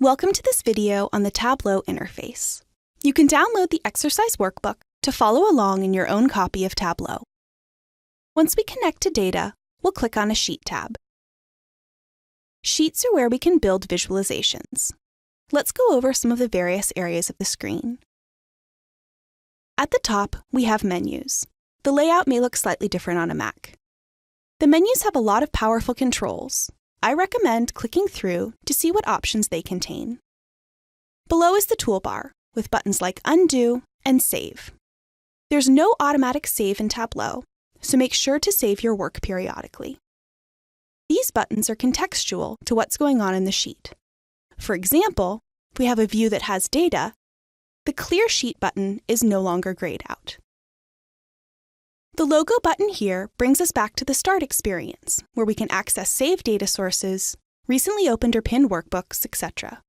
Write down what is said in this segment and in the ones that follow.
Welcome to this video on the Tableau Interface. You can download the exercise workbook to follow along in your own copy of Tableau. Once we connect to data, we'll click on a Sheet tab. Sheets are where we can build visualizations. Let's go over some of the various areas of the screen. At the top, we have menus. The layout may look slightly different on a Mac. The menus have a lot of powerful controls. I recommend clicking through to see what options they contain. Below is the toolbar, with buttons like Undo and Save. There's no automatic save in Tableau, so make sure to save your work periodically. These buttons are contextual to what's going on in the sheet. For example, if we have a view that has data, the Clear Sheet button is no longer grayed out. The logo button here brings us back to the Start experience, where we can access saved data sources, recently opened or pinned workbooks, etc.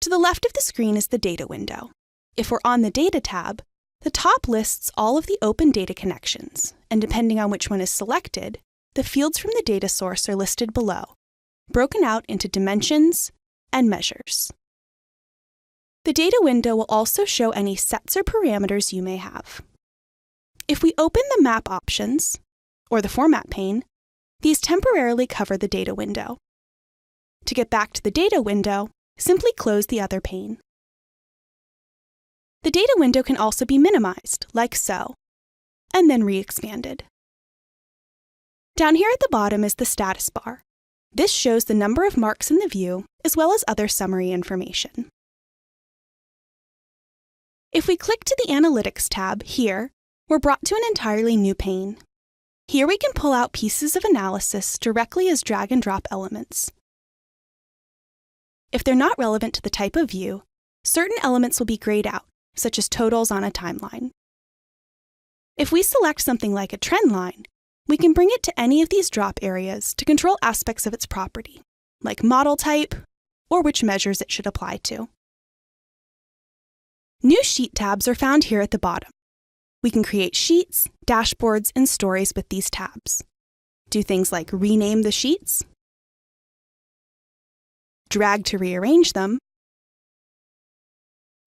To the left of the screen is the Data window. If we're on the Data tab, the top lists all of the open data connections, and depending on which one is selected, the fields from the data source are listed below, broken out into dimensions and measures. The Data window will also show any sets or parameters you may have. If we open the Map options, or the Format pane, these temporarily cover the Data window. To get back to the Data window, simply close the other pane. The Data window can also be minimized, like so, and then re-expanded. Down here at the bottom is the status bar. This shows the number of marks in the view, as well as other summary information. If we click to the Analytics tab here, we're brought to an entirely new pane. Here we can pull out pieces of analysis directly as drag and drop elements. If they're not relevant to the type of view, certain elements will be grayed out, such as totals on a timeline. If we select something like a trend line, we can bring it to any of these drop areas to control aspects of its property, like model type or which measures it should apply to. New Sheet tabs are found here at the bottom. We can create sheets, dashboards, and stories with these tabs. Do things like rename the sheets, drag to rearrange them,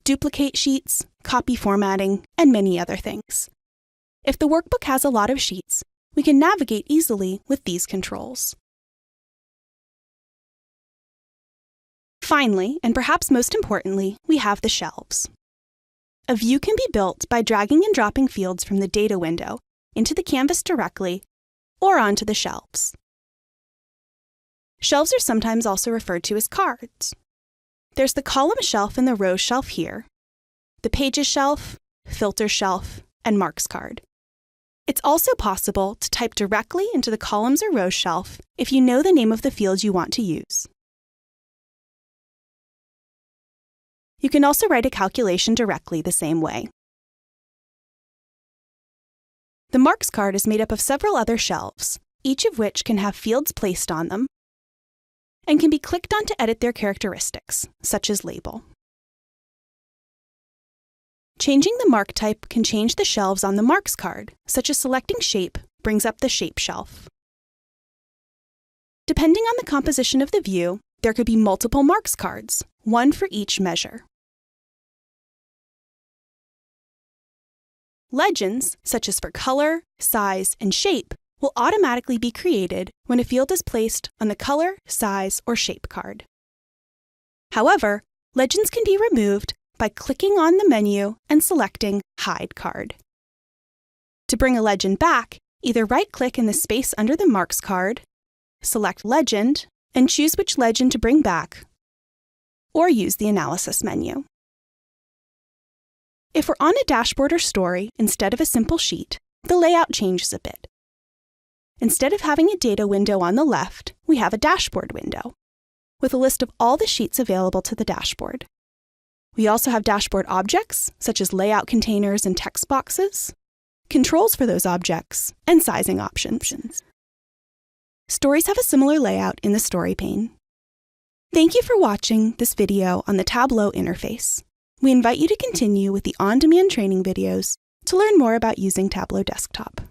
duplicate sheets, copy formatting, and many other things. If the workbook has a lot of sheets, we can navigate easily with these controls. Finally, and perhaps most importantly, we have the shelves. A view can be built by dragging and dropping fields from the Data window into the canvas directly or onto the shelves. Shelves are sometimes also referred to as cards. There's the column shelf and the row shelf here, the pages shelf, filter shelf, and marks card. It's also possible to type directly into the columns or row shelf if you know the name of the field you want to use. You can also write a calculation directly the same way. The marks card is made up of several other shelves, each of which can have fields placed on them, and can be clicked on to edit their characteristics, such as label. Changing the mark type can change the shelves on the marks card, such as selecting shape brings up the shape shelf. Depending on the composition of the view, there could be multiple marks cards, one for each measure. Legends, such as for color, size, and shape, will automatically be created when a field is placed on the color, size, or shape card. However, legends can be removed by clicking on the menu and selecting Hide Card. To bring a legend back, either right-click in the space under the marks card, select Legend, and choose which legend to bring back, or use the Analysis menu. If we're on a dashboard or story instead of a simple sheet, the layout changes a bit. Instead of having a data window on the left, we have a dashboard window, with a list of all the sheets available to the dashboard. We also have dashboard objects, such as layout containers and text boxes, controls for those objects, and sizing options. Stories have a similar layout in the Story pane. Thank you for watching this video on the Tableau Interface. We invite you to continue with the on-demand training videos to learn more about using Tableau Desktop.